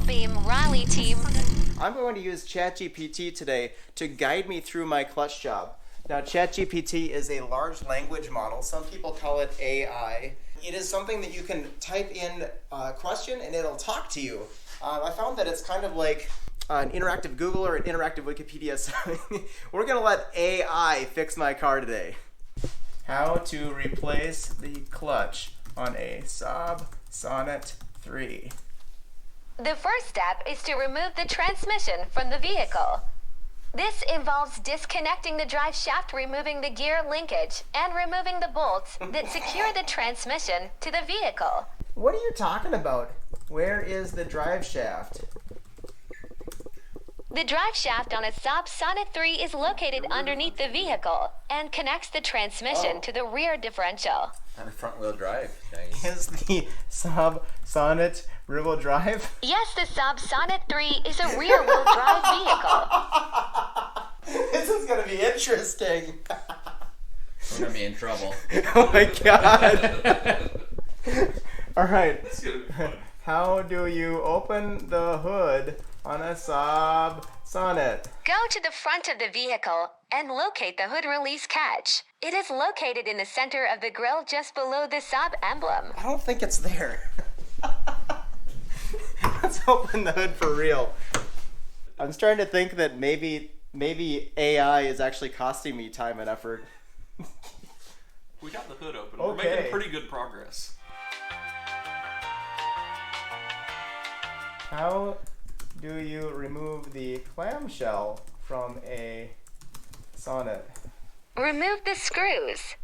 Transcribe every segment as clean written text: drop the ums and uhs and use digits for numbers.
Beam Rally Team. I'm going to use ChatGPT today to guide me through my clutch job. Now, ChatGPT is a large language model. Some people call it AI. It is something that you can type in a question and it'll talk to you. I found that it's kind of like an interactive Google or an interactive Wikipedia. So we're going to let AI fix my car today. How to replace the clutch on a Saab Sonnet 3. The first step is to remove the transmission from the vehicle. This involves disconnecting the drive shaft, removing the gear linkage, and removing the bolts that secure the transmission to the vehicle. What are you talking about? Where is the drive shaft? The drive shaft on a Saab Sonnet 3 is located underneath the vehicle and connects the transmission to the rear differential. On a front-wheel drive. Nice. Is the Saab Sonnet rear-wheel drive? Yes, the Saab Sonnet 3 is a rear-wheel drive vehicle. This is going to be interesting. We're going to be in trouble. Oh my god. All right. How do you open the hood on a Saab Sonnet? Go to the front of the vehicle and locate the hood release catch. It is located in the center of the grille just below the Saab emblem. I don't think it's there. Let's open the hood for real. I'm starting to think that maybe AI is actually costing me time and effort. We got the hood open. Okay. We're making pretty good progress. How do you remove the clamshell from a Sonnet? Remove the screws.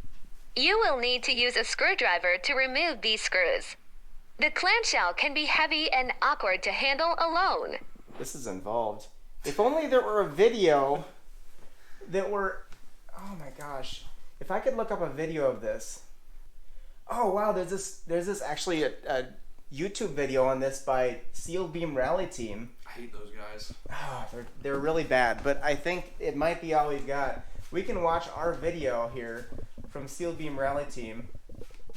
You will need to use a screwdriver to remove these screws. The clamshell can be heavy and awkward to handle alone. This is involved. If only there were a video that were... Oh my gosh. If I could look up a video of this. Oh wow, there's this actually a YouTube video on this by Steel Beam Rally Team. I hate those guys. Oh, they're really bad, but I think it might be all we've got. We can watch our video here from Steel Beam Rally Team,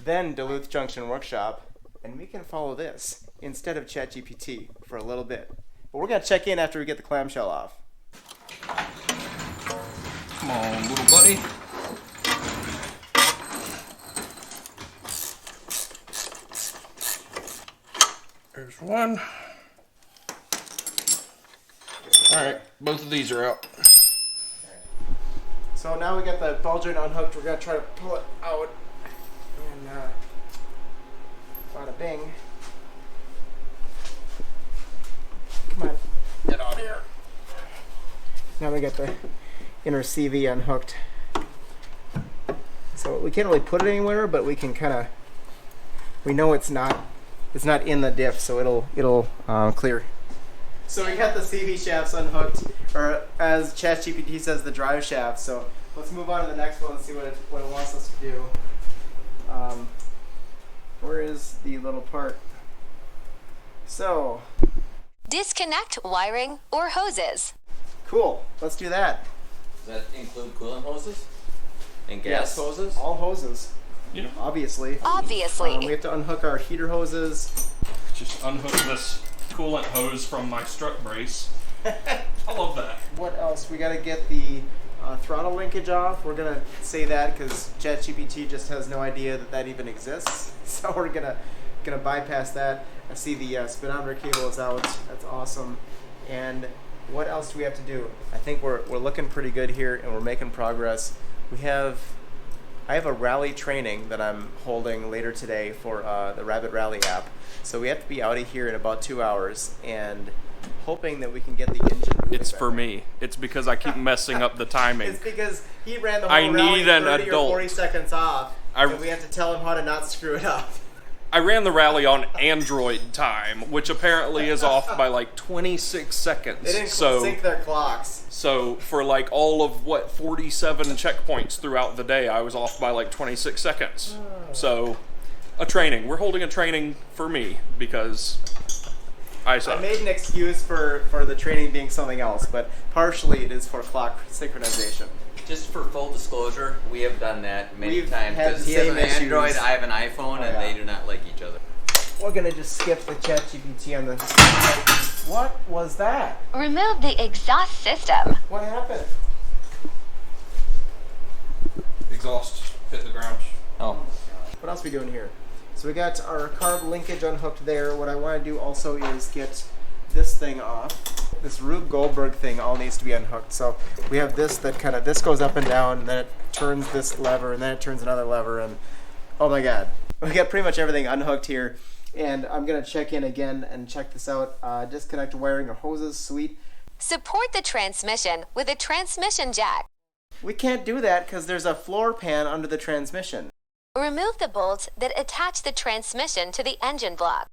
then Duluth Junction Workshop, and we can follow this instead of ChatGPT for a little bit. But we're going to check in after we get the clamshell off. Come on, little buddy. There's one. Alright, both of these are out. So now we got the ball joint unhooked. We're going to try to pull it out. And bada bing. Come on. Get out of here. Now we got the inner CV unhooked. So we can't really put it anywhere, but we can kind of, we know it's not in the diff, so it'll clear. So we got the CV shafts unhooked, or as ChatGPT says, the drive shaft. So let's move on to the next one and see what it wants us to do. Where is the little part? So Disconnect wiring or hoses. cool. Let's do that. Does that include coolant hoses? And gas Yes, hoses? all hoses. You know, Obviously. Obviously. We have to unhook our heater hoses. just unhook this coolant hose from my strut brace. I love that. What else? We got to get the throttle linkage off. We're gonna say that because ChatGPT just has no idea that even exists. So we're gonna bypass that. I see the speedometer cable is out. That's awesome. And what else do we have to do? I think we're looking pretty good here, and we're making progress. I have a rally training that I'm holding later today for the Rabbit Rally app. So we have to be out of here in about 2 hours, and hoping that we can get the engine moving. It's for me. It's because I keep messing up the timing. It's because he ran the whole I rally need an 30 adult. or 40 seconds off, and we have to tell him how to not screw it up. I ran the rally on Android time, which apparently is off by like 26 seconds. They didn't sync their clocks. So for like all of 47 checkpoints throughout the day, I was off by like 26 seconds. So a training. We're holding a training for me because I suck. I made an excuse for the training being something else, but partially it is for clock synchronization. Just for full disclosure, we have done that many We've times had because the he has same an Android, issues. I have an iPhone, and yeah. they do not like each other. we're gonna just skip the ChatGPT on this. What was that? Remove the exhaust system. What happened? Exhaust hit the ground. Oh. What else are we doing here? So we got our carb linkage unhooked there. What I want to do also is get this thing off. This Rube Goldberg thing all needs to be unhooked. So we have this that kind of, this goes up and down, and then it turns this lever, and then it turns another lever, and oh my god. We got pretty much everything unhooked here. And I'm going to check in again and check this out. Disconnect wiring or hoses, sweet. Support the transmission with a transmission jack. We can't do that because there's a floor pan under the transmission. Remove the bolts that attach the transmission to the engine block.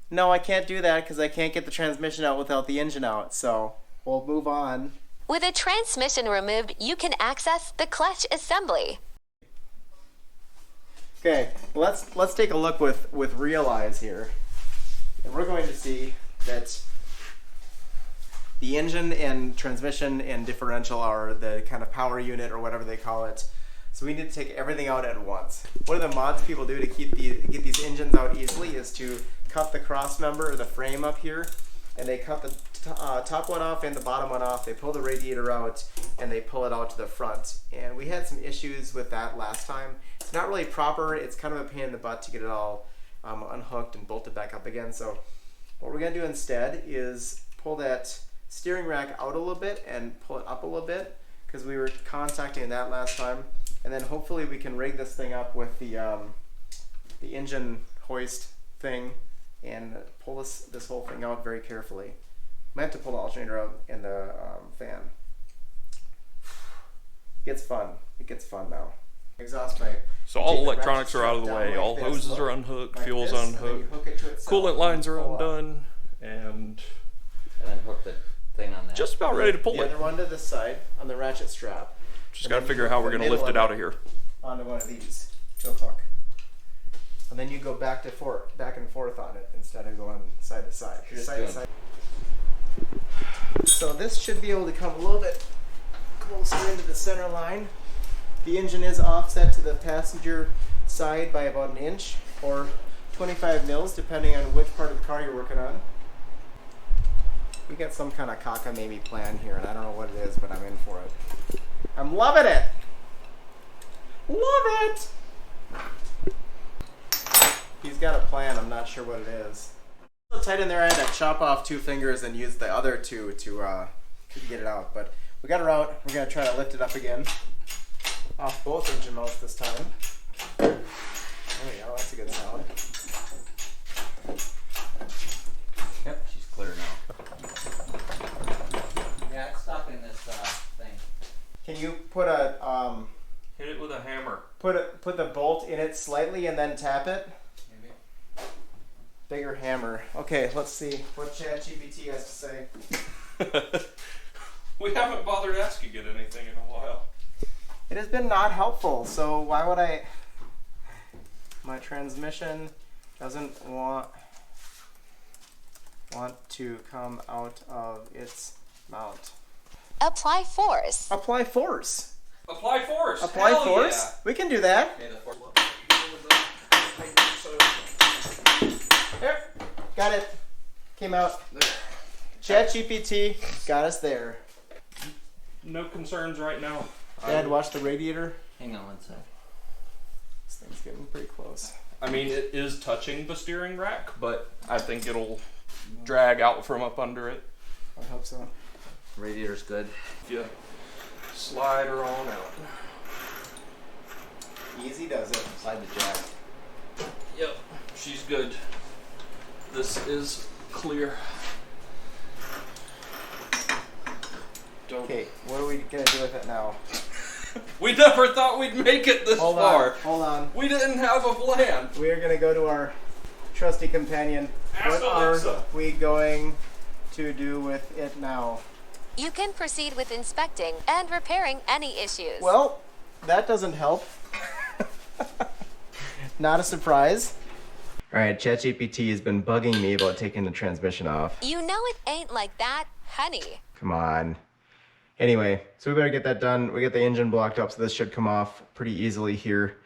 No, I can't do that because I can't get the transmission out without the engine out, so we'll move on. With a transmission removed, you can access the clutch assembly. Okay, let's take a look with real eyes here. And we're going to see that the engine and transmission and differential are the kind of power unit or whatever they call it. So we need to take everything out at once. One of the mods people do to get these engines out easily is to cut the cross member or the frame up here, and they cut the top one off and the bottom one off. They pull the radiator out and they pull it out to the front. And we had some issues with that last time. It's not really proper. It's kind of a pain in the butt to get it all unhooked and bolted back up again. So what we're gonna do instead is pull that steering rack out a little bit and pull it up a little bit, because we were contacting that last time. And then hopefully we can rig this thing up with the engine hoist thing and pull this whole thing out very carefully. Might have to pull the alternator out and the fan. It gets fun. It gets fun now. Exhaust pipe. So all electronics are out of the way. All hoses are unhooked, fuel's unhooked, coolant lines are undone, and then hook the thing on that. just about ready to pull The it. other one to this side on the ratchet strap. Just got to figure out how we're going to lift it out of here. Onto one of these to a hook. And then you go back and forth on it instead of going side to side. Side to side. So this should be able to come a little bit closer into the center line. The engine is offset to the passenger side by about an inch or 25 mils, depending on which part of the car you're working on. We got some kind of cockamamie plan here, and I don't know what it is, but I'm in for it. I'm loving it! Love it! He's got a plan, I'm not sure what it is. So tight in there, I had to chop off 2 fingers and use the other 2 to get it out. But we got her out. We're going to try to lift it up again. Off both engine mounts this time. There we go, that's a good sound. Yep, she's clear now. Yeah, it's stuck in this thing. Can you put a Hit it with a hammer. put the bolt in it slightly and then tap it? Maybe. Bigger hammer. Okay, let's see what ChatGPT has to say. We haven't bothered asking it anything in a while. It has been not helpful, so why would I... My transmission doesn't want to come out of its mount. Apply force. Apply force. Apply force. Apply Hell force? yeah. We can do that. Okay, the force. There. Got it. Came out. ChatGPT got us there. No concerns right now. Dad, watch the radiator. Hang on one sec. This thing's getting pretty close. I mean, it is touching the steering rack, but I think it'll drag out from up under it. I hope so. Radiator's good. If you slide her on out. Easy does it. Slide the jack. Yep, she's good. This is clear. Okay, what are we gonna do with it now? We never thought we'd make it this far. Hold on. We didn't have a plan. We are gonna go to our trusty companion. Ask What are Alexa. we going to do with it now? You can proceed with inspecting and repairing any issues. Well, that doesn't help. Not a surprise. Alright, ChatGPT has been bugging me about taking the transmission off. You know it ain't like that, honey. Come on. Anyway, so we better get that done. We get the engine blocked up, so this should come off pretty easily here.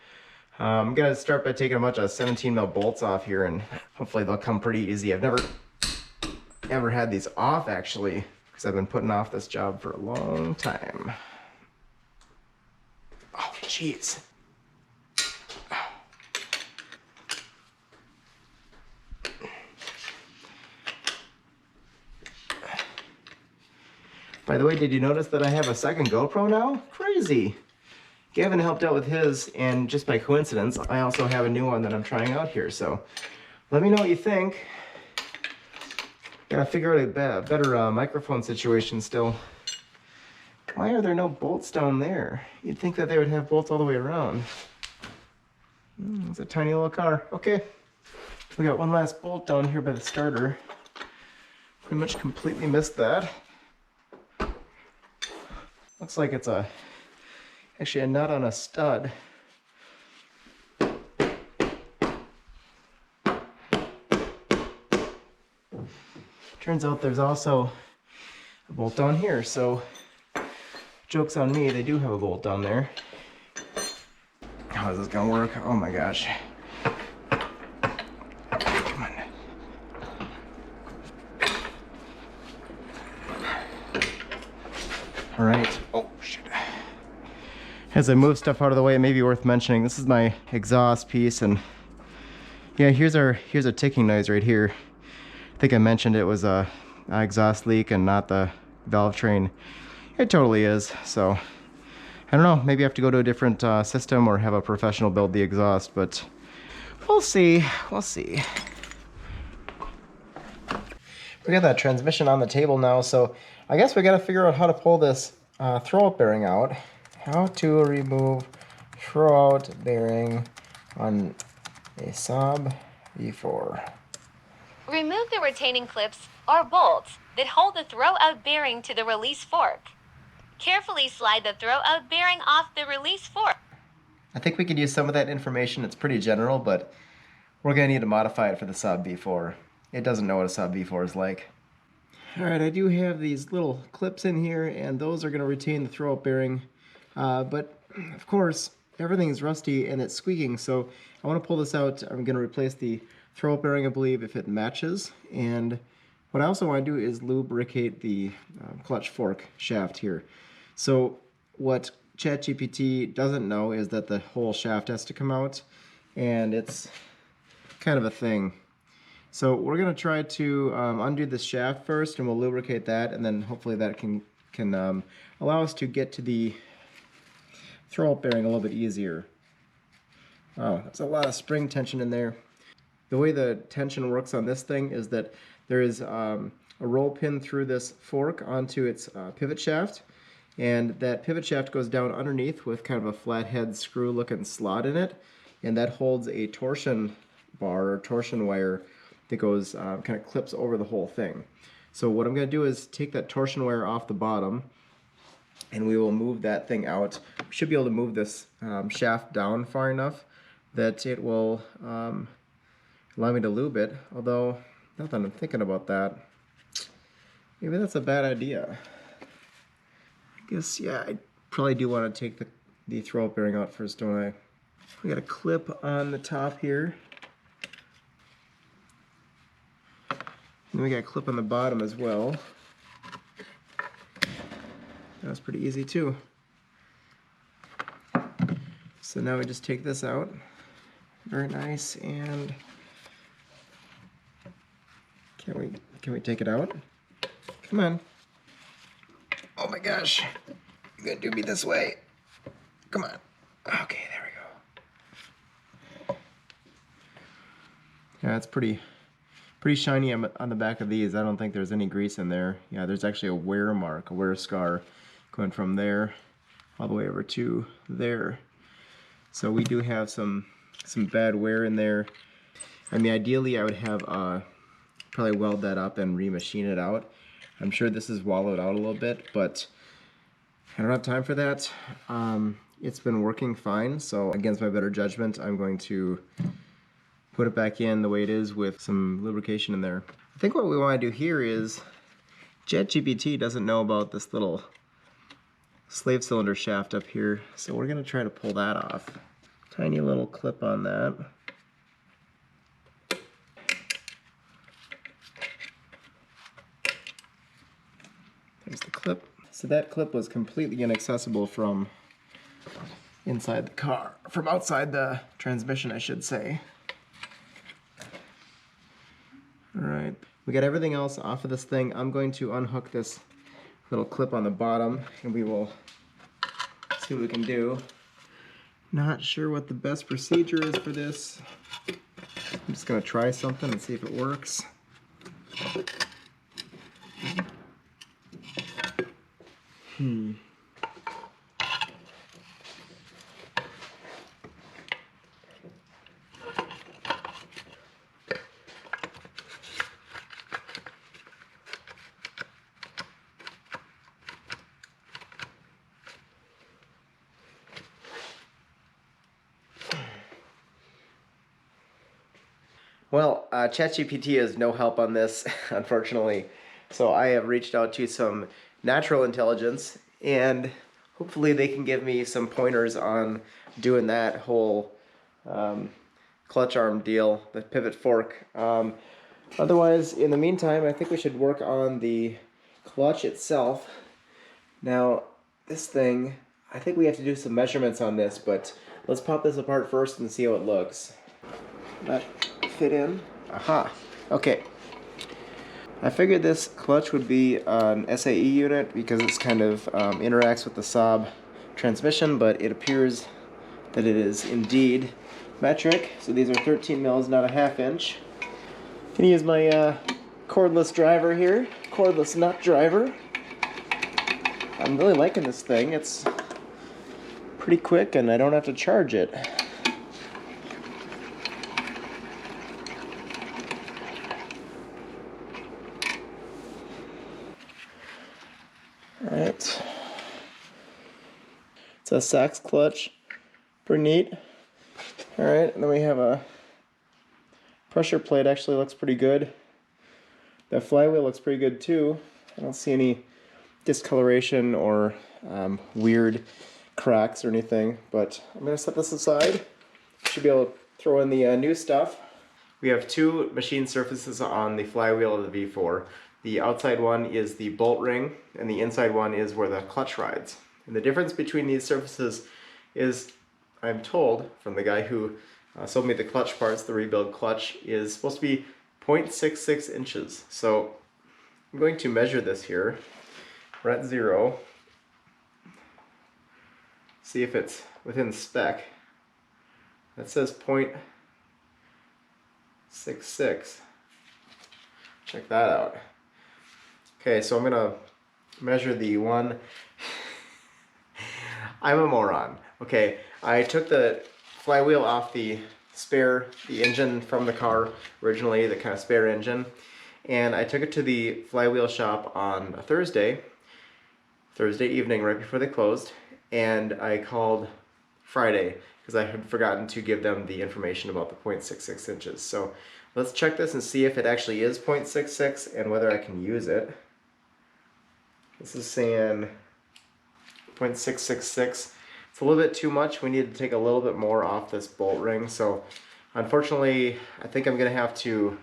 I'm gonna start by taking a bunch of 17 mil bolts off here, and hopefully they'll come pretty easy. I've never had these off actually, because I've been putting off this job for a long time. Oh, jeez. By the way, did you notice that I have a second GoPro now? Crazy. Gavin helped out with his, and just by coincidence, I also have a new one that I'm trying out here. So let me know what you think. Gotta figure out a better microphone situation still. Why are there no bolts down there? You'd think that they would have bolts all the way around. It's a tiny little car. Okay, we got one last bolt down here by the starter. Pretty much completely missed that. Looks like it's actually a nut on a stud. Turns out there's also a bolt down here, so joke's on me, they do have a bolt down there. How is this gonna work? Oh my gosh. Come on. All right. Oh, shit. As I move stuff out of the way, it may be worth mentioning, this is my exhaust piece, and yeah, here's our ticking noise right here. I think I mentioned it was a exhaust leak and not the valve train. It totally is, so I don't know, maybe I have to go to a different system or have a professional build the exhaust, but we'll see, we'll see. We got that transmission on the table now, so I guess we got to figure out how to pull this throwout bearing out. How to remove throwout bearing on a Saab V4. Remove the retaining clips or bolts that hold the throwout bearing to the release fork. Carefully slide the throwout bearing off the release fork. I think we could use some of that information. It's pretty general, but we're going to need to modify it for the Saab V4. It doesn't know what a Saab V4 is like. Alright, I do have these little clips in here, and those are going to retain the throwout bearing. But, of course, everything's rusty and it's squeaking, so I want to pull this out. I'm going to replace the throwout bearing, I believe, if it matches. And what I also want to do is lubricate the clutch fork shaft here. So what ChatGPT doesn't know is that the whole shaft has to come out, and it's kind of a thing. So we're going to try to undo the shaft first, and we'll lubricate that, and then hopefully that can allow us to get to the throwout bearing a little bit easier. Wow, there's a lot of spring tension in there. The way the tension works on this thing is that there is a roll pin through this fork onto its pivot shaft, and that pivot shaft goes down underneath with kind of a flathead screw looking slot in it, and that holds a torsion bar or torsion wire that goes kind of clips over the whole thing. So what I'm going to do is take that torsion wire off the bottom, and we will move that thing out. We should be able to move this shaft down far enough that it will allow me to lube it, although now that I'm thinking about that, maybe that's a bad idea. I guess, yeah, I probably do want to take the throwout bearing out first, don't I? We got a clip on the top here. And we got a clip on the bottom as well. That was pretty easy too. So now we just take this out. Very nice, and can we take it out? Come on. Oh my gosh. You're gonna do me this way. Come on. Okay, there we go. Yeah, it's pretty shiny on the back of these. I don't think there's any grease in there. Yeah, there's actually a wear mark, a wear scar going from there all the way over to there. So we do have some bad wear in there. I mean, ideally I would have probably weld that up and remachine it out. I'm sure this is wallowed out a little bit, but I don't have time for that. It's been working fine, so against my better judgment, I'm going to put it back in the way it is with some lubrication in there. I think what we want to do here is, ChatGPT doesn't know about this little slave cylinder shaft up here, so we're going to try to pull that off. Tiny little clip on that. There's the clip. So that clip was completely inaccessible from inside the car, from outside the transmission, I should say. All right, we got everything else off of this thing. I'm going to unhook this little clip on the bottom and we will see what we can do. Not sure what the best procedure is for this. I'm just gonna try something and see if it works. Well, ChatGPT is no help on this, unfortunately. So I have reached out to some natural intelligence, and hopefully they can give me some pointers on doing that whole clutch arm deal, the pivot fork. Otherwise, in the meantime, I think we should work on the clutch itself. Now, this thing, I think we have to do some measurements on this, but let's pop this apart first and see how it looks. That fit in. Aha. Okay. I figured this clutch would be an SAE unit because it's kind of interacts with the Saab transmission, but it appears that it is indeed metric. So these are 13 mils, not a half inch. Can use my cordless driver here, cordless nut driver. I'm really liking this thing. It's pretty quick and I don't have to charge it. Alright. It's a Sachs clutch. Pretty neat. Alright, and then we have a pressure plate, actually looks pretty good. The flywheel looks pretty good too. I don't see any discoloration or weird cracks or anything, but I'm going to set this aside. Should be able to throw in the new stuff. We have two machine surfaces on the flywheel of the V4. The outside one is the bolt ring, and the inside one is where the clutch rides. And the difference between these surfaces is, I'm told from the guy who sold me the clutch parts, the rebuild clutch, is supposed to be 0.66 inches. So I'm going to measure this here. We're at 0. See if it's within spec. That says 0.66. Check that out. Okay, so I'm gonna measure the one. I'm a moron. Okay, I took the flywheel off the engine from the car originally, the kind of spare engine, and I took it to the flywheel shop on a Thursday evening right before they closed, and I called Friday because I had forgotten to give them the information about the 0.66 inches. So let's check this and see if it actually is 0.66 and whether I can use it. This is saying 0.666. It's a little bit too much. We need to take a little bit more off this bolt ring. So unfortunately, I think I'm gonna have to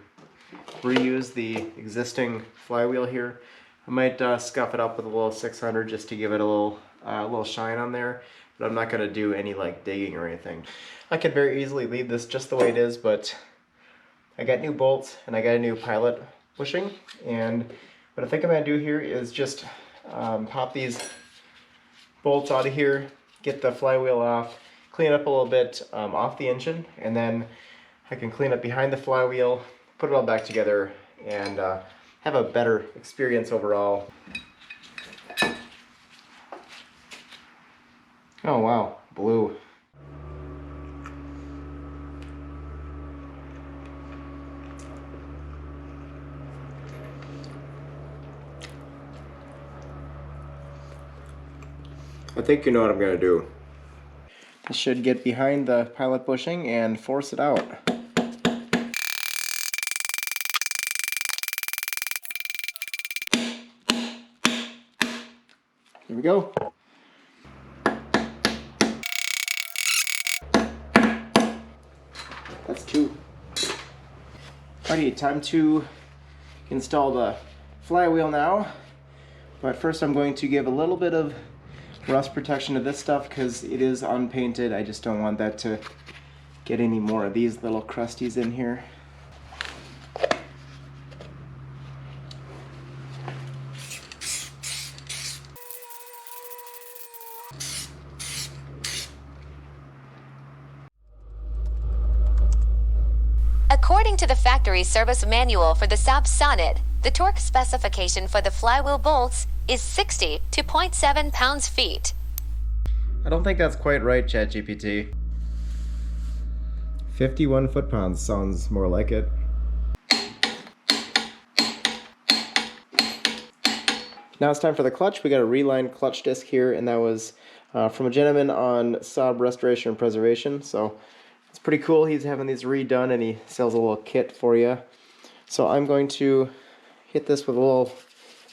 reuse the existing flywheel here. I might scuff it up with a little 600 just to give it a little shine on there, but I'm not gonna do any like digging or anything. I could very easily leave this just the way it is, but I got new bolts and I got a new pilot bushing, and what I think I'm gonna do here is just pop these bolts out of here, get the flywheel off, clean up a little bit off the engine, and then I can clean up behind the flywheel, put it all back together, and have a better experience overall. Oh wow, blue. I think you know what I'm going to do. This should get behind the pilot bushing and force it out. Here we go. 2. Alrighty, time to install the flywheel now. But first I'm going to give a little bit of rust protection to this stuff because it is unpainted. I just don't want that to get any more of these little crusties in here. According to the factory service manual for the Saab Sonnet, the torque specification for the flywheel bolts is 60 to 0.7 pounds-feet. I don't think that's quite right, ChatGPT. 51 foot-pounds sounds more like it. Now it's time for the clutch. We got a relined clutch disc here, and that was from a gentleman on Saab Restoration and Preservation. So it's pretty cool. He's having these redone, and he sells a little kit for you. So I'm going to hit this with a little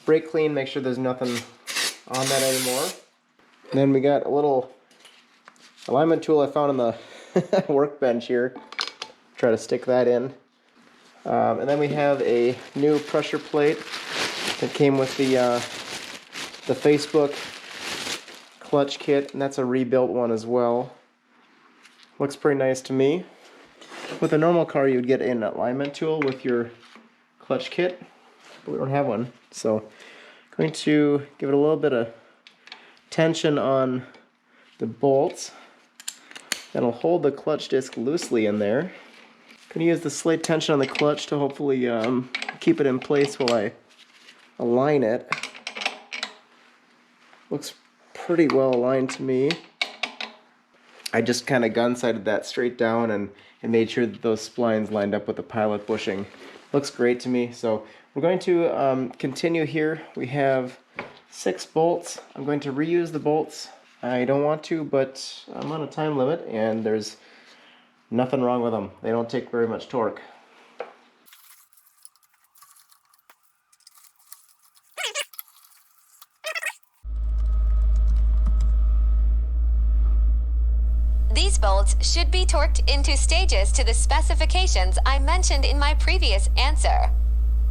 brake clean, make sure there's nothing on that anymore. And then we got a little alignment tool I found on the workbench here. Try to stick that in. And then we have a new pressure plate that came with the Facebook clutch kit, and that's a rebuilt one as well. Looks pretty nice to me. With a normal car, you would get an alignment tool with your clutch kit, but we don't have one. So I'm going to give it a little bit of tension on the bolts. That'll hold the clutch disc loosely in there. I'm going to use the slight tension on the clutch to hopefully keep it in place while I align it. Looks pretty well aligned to me. I just kind of gun-sighted that straight down and made sure that those splines lined up with the pilot bushing. Looks great to me. So we're going to continue here. We have 6 bolts. I'm going to reuse the bolts. I don't want to, but I'm on a time limit and there's nothing wrong with them. They don't take very much torque. These bolts should be torqued into stages to the specifications I mentioned in my previous answer.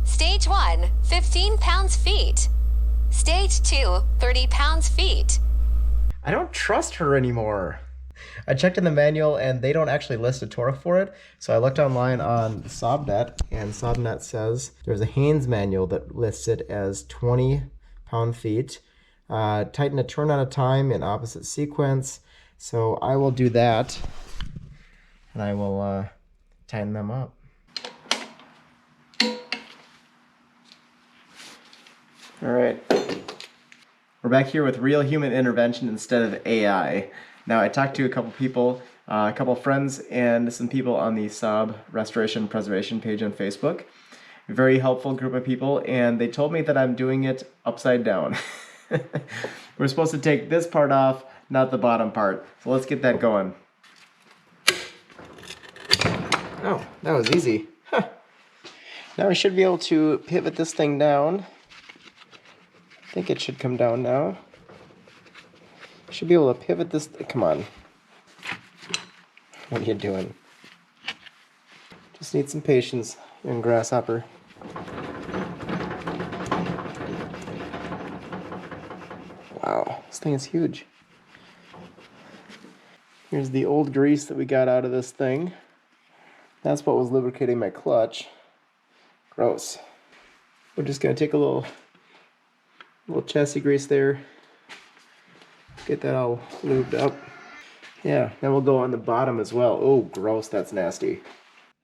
Stage 1, 15 pounds-feet. Stage 2, 30 pounds-feet. I don't trust her anymore. I checked in the manual and they don't actually list a torque for it. So I looked online on Saabnet, and Saabnet says there's a Haynes manual that lists it as 20 pound-feet. Tighten a turn at a time in opposite sequence. So I will do that, and I will tighten them up. All right, we're back here with real human intervention instead of AI. Now I talked to a couple people, a couple friends, and some people on the Saab Restoration and Preservation page on Facebook. A very helpful group of people, and they told me that I'm doing it upside down. We're supposed to take this part off, not the bottom part. So let's get that going. Oh, that was easy. Huh. Now we should be able to pivot this thing down. I think it should come down now. Should be able to pivot this. Come on. What are you doing? Just need some patience, young grasshopper. Wow, this thing is huge. Here's the old grease that we got out of this thing. That's what was lubricating my clutch. Gross. We're just gonna take a little chassis grease there. Get that all lubed up. Yeah, then we'll go on the bottom as well. Oh, gross, that's nasty.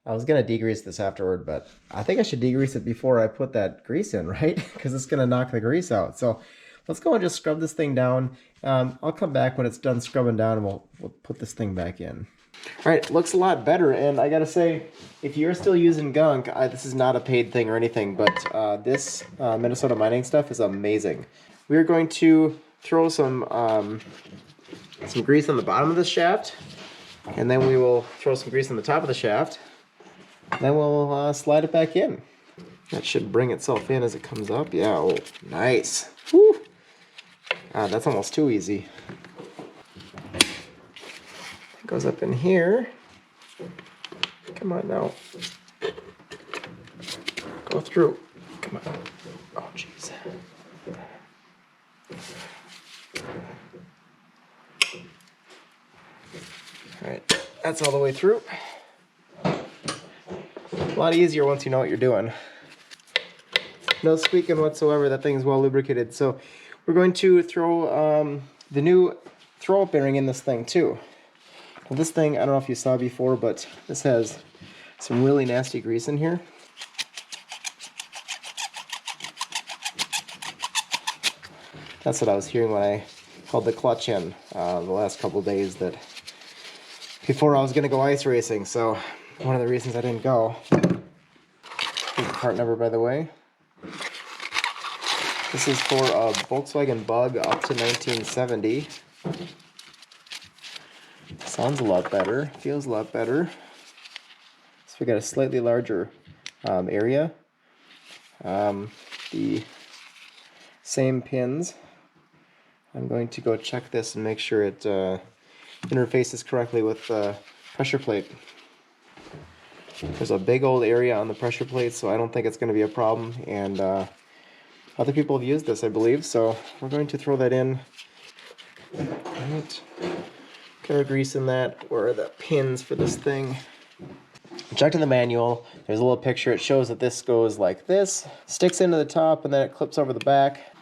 I was gonna degrease this afterward, but I think I should degrease it before I put that grease in, right? Because it's gonna knock the grease out. So let's go and just scrub this thing down. I'll come back when it's done scrubbing down and we'll put this thing back in. All right, looks a lot better. And I gotta say, if you're still using gunk, this is not a paid thing or anything, but this Minnesota mining stuff is amazing. We're going to throw some grease on the bottom of the shaft, and then we will throw some grease on the top of the shaft. Then we'll slide it back in. That should bring itself in as it comes up. Yeah, oh, nice. Woo. That's almost too easy. It goes up in here. Come on now. Go through. Come on. Oh, jeez. Alright, that's all the way through. A lot easier once you know what you're doing. No squeaking whatsoever, that thing's well lubricated. So we're going to throw the new throw-up bearing in this thing too. Well, this thing, I don't know if you saw before, but this has some really nasty grease in here. That's what I was hearing when I held the clutch in the last couple days, that before I was going to go ice racing, so one of the reasons I didn't go. Here's the part number, by the way. This is for a Volkswagen Bug up to 1970. Sounds a lot better, feels a lot better. So we got a slightly larger area. The same pins. I'm going to go check this and make sure it interfaces correctly with the pressure plate. There's a big old area on the pressure plate, so I don't think it's going to be a problem. And other people have used this, I believe, so we're going to throw that in. Alright. Got our grease in that. Where are the pins for this thing? I checked in the manual. There's a little picture. It shows that this goes like this, sticks into the top, and then it clips over the back.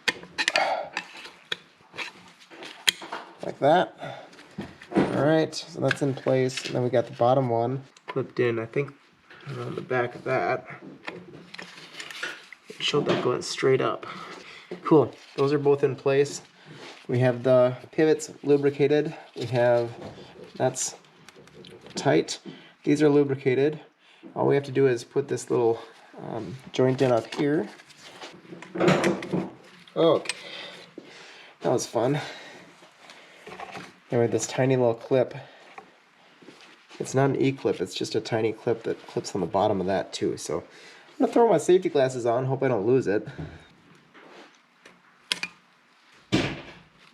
Like that. Alright, so that's in place. And then we got the bottom one clipped in, I think, on the back of that. It showed that going straight up. Cool. Those are both in place. We have the pivots lubricated. We have, that's tight. These are lubricated. All we have to do is put this little joint in up here. Okay. That was fun. Anyway, this tiny little clip. It's not an E-clip, it's just a tiny clip that clips on the bottom of that too. So I'm gonna throw my safety glasses on, hope I don't lose it.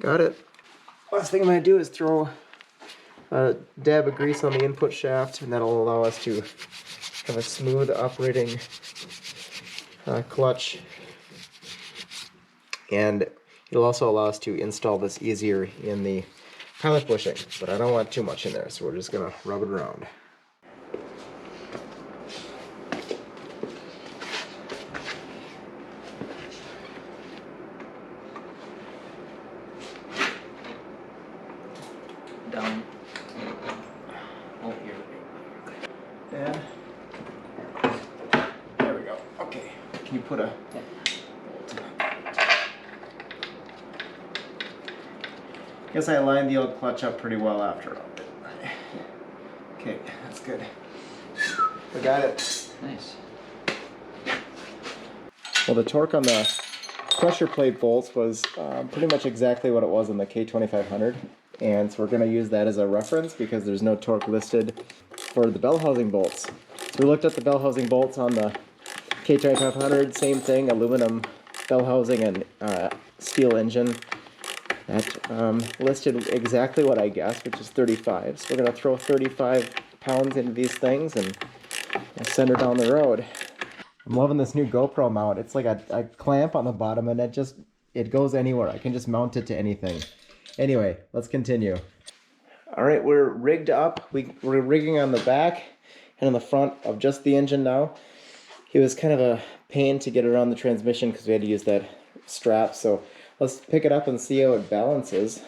Got it. Last thing I'm gonna do is throw a dab of grease on the input shaft, and that'll allow us to have a smooth operating clutch. And it'll also allow us to install this easier in the pilot bushing, but I don't want too much in there, so we're just gonna rub it around. Down. Oh, here. And there we go. Okay. Can you put a guess I lined the old clutch up pretty well after all. Okay, that's good. We got it. Nice. Well, the torque on the pressure plate bolts was pretty much exactly what it was on the K2500. And so we're going to use that as a reference because there's no torque listed for the bell housing bolts. So we looked at the bell housing bolts on the K2500, same thing, aluminum bell housing and steel engine. That listed exactly what I guessed, which is 35. So we're going to throw 35 pounds into these things and send her down the road. I'm loving this new GoPro mount. It's like a clamp on the bottom, and it goes anywhere. I can just mount it to anything. Anyway, let's continue. All right, we're rigged up. We're rigging on the back and on the front of just the engine now. It was kind of a pain to get around the transmission because we had to use that strap. So let's pick it up and see how it balances.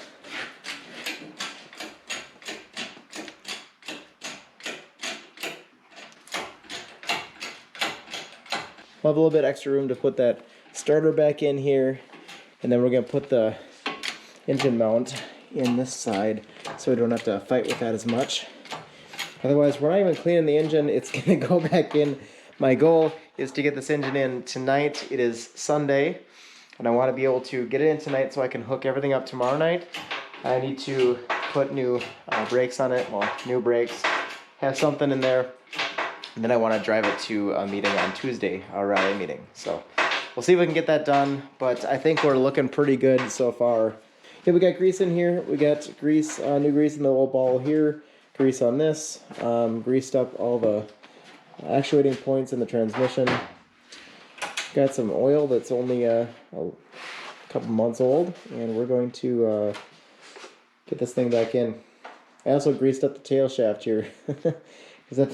We'll have a little bit extra room to put that starter back in here, and then we're going to put the engine mount in this side so we don't have to fight with that as much. Otherwise, we're not even cleaning the engine. It's going to go back in. My goal is to get this engine in tonight. It is Sunday, and I want to be able to get it in tonight so I can hook everything up tomorrow night. I need to put new brakes on it, well, new brakes, have something in there, and then I want to drive it to a meeting on Tuesday, our rally meeting. So we'll see if we can get that done, but I think we're looking pretty good so far. Yeah, we got grease in here. We got grease, new grease in the old ball here, grease on this, greased up all the actuating points in the transmission. Got some oil that's only a couple months old, and we're going to get this thing back in. I also greased up the tail shaft here because that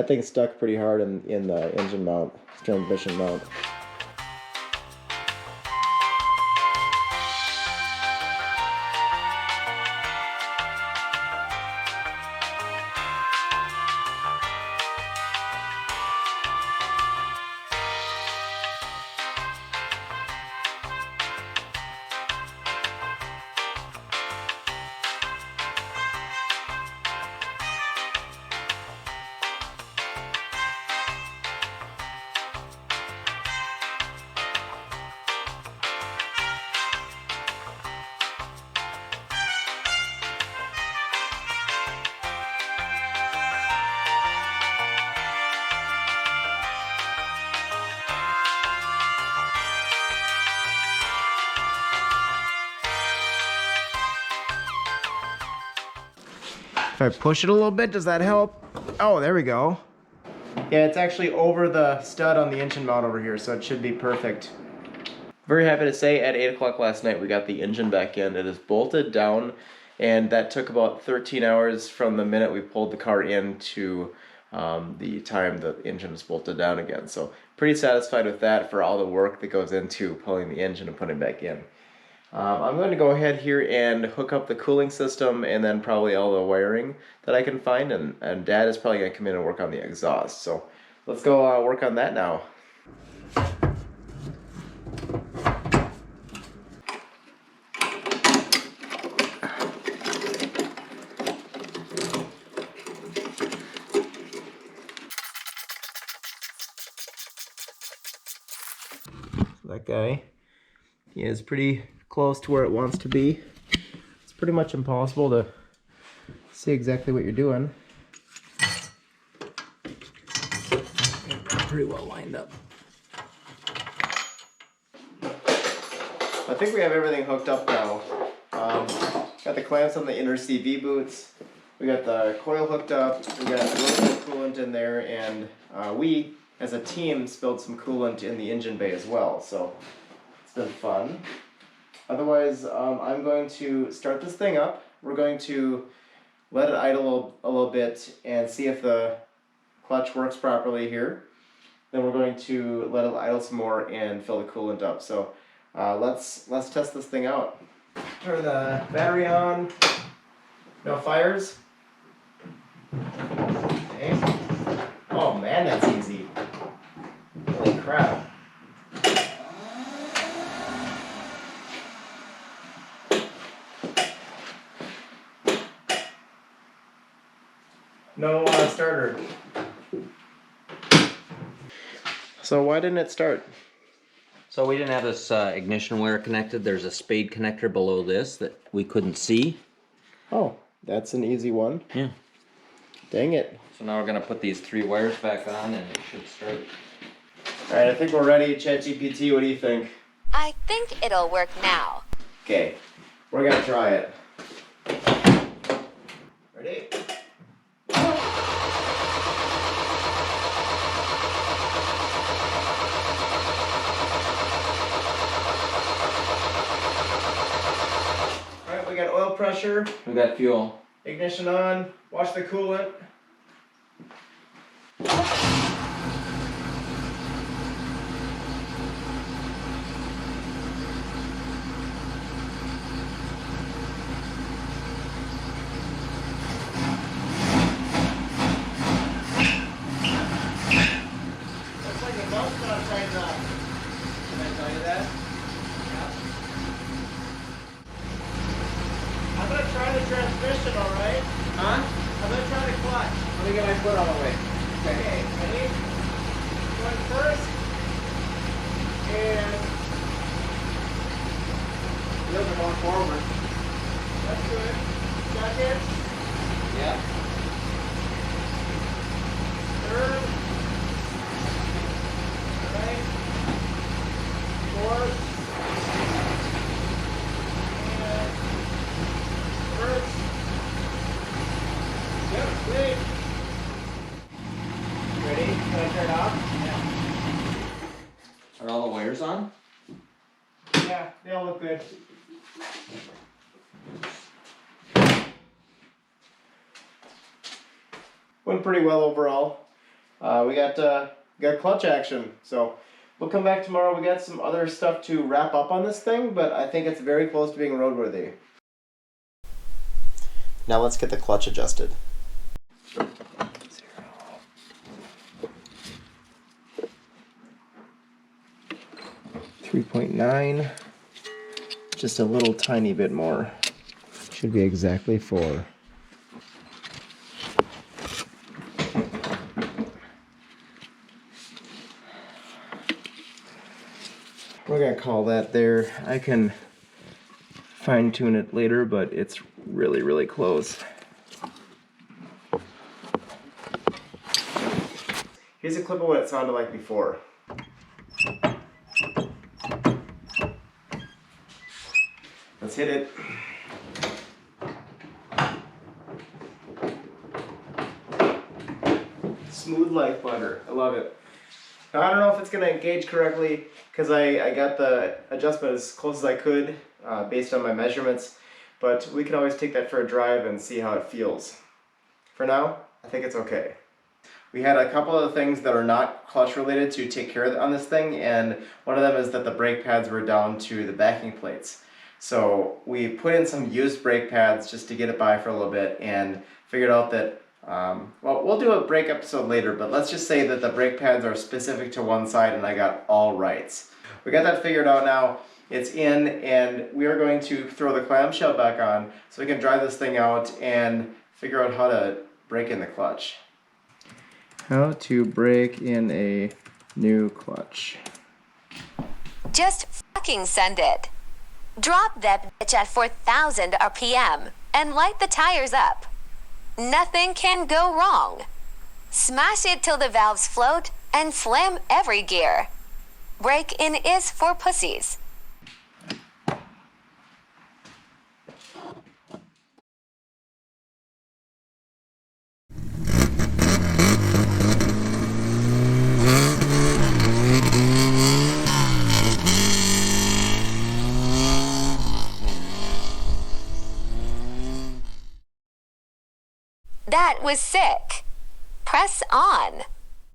thing's stuck pretty hard in the engine mount, transmission mount. If I push it a little bit, does that help? Oh, there we go. Yeah, it's actually over the stud on the engine mount over here, so it should be perfect. Very happy to say at 8 o'clock last night we got the engine back in. It is bolted down, and that took about 13 hours from the minute we pulled the car in to the time the engine was bolted down again. So pretty satisfied with that for all the work that goes into pulling the engine and putting it back in. I'm going to go ahead here and hook up the cooling system and then probably all the wiring that I can find, and Dad is probably going to come in and work on the exhaust. So let's go work on that now. That guy, he is pretty close to where it wants to be. It's pretty much impossible to see exactly what you're doing. Pretty well lined up. I think we have everything hooked up now. Got the clamps on the inner CV boots. We got the coil hooked up. We got a little bit of coolant in there, and we, as a team, spilled some coolant in the engine bay as well. So it's been fun. Otherwise, I'm going to start this thing up. We're going to let it idle a little bit and see if the clutch works properly here. Then we're going to let it idle some more and fill the coolant up. So let's test this thing out. Turn the battery on. No fires. Okay. Oh man, that's easy. Holy crap. No starter. So why didn't it start? So we didn't have this ignition wire connected. There's a spade connector below this that we couldn't see. Oh, that's an easy one. Yeah. Dang it. So now we're gonna put these 3 wires back on and it should start. Alright, I think we're ready. ChatGPT, what do you think? I think it'll work now. Okay, we're gonna try it. Ready? Alright, we got oil pressure, We got fuel. ignition on, watch the coolant. I'm gonna try the transmission, alright? Huh? I'm gonna try the clutch. Let me get my foot out of the way. Okay, ready? Going first. And Wheels are going forward. that's good. Second, Yeah. third. Right. Fourth. And first. Yep, great. Gonna turn off? Are all the wires on? Yeah, they all look good. Went pretty well overall. We got clutch action, so we'll come back tomorrow. We got some other stuff to wrap up on this thing, but I think it's very close to being roadworthy. Now let's get the clutch adjusted. 3.9, just a little tiny bit more. Should be exactly 4. We're gonna call that there. I can fine tune it later, but it's really, really close. Here's a clip of what it sounded like before. Let's hit it. Smooth like butter. I love it. Now, I don't know if it's going to engage correctly because I got the adjustment as close as I could based on my measurements, but we can always take that for a drive and see how it feels. For now, I think it's okay. We had a couple of things that are not clutch related to take care of on this thing, and one of them is that the brake pads were down to the backing plates. So we put in some used brake pads just to get it by for a little bit and figured out that, well, we'll do a brake episode later, but let's just say that the brake pads are specific to one side and I got all rights. We got that figured out now. It's in, and we are going to throw the clamshell back on so we can dry this thing out and figure out how to brake in the clutch. How to brake in a new clutch. Just fucking send it. Drop that bitch at 4,000 RPM and light the tires up. Nothing can go wrong. Smash it till the valves float and slam every gear. Break-in is for pussies. That was sick. Press on.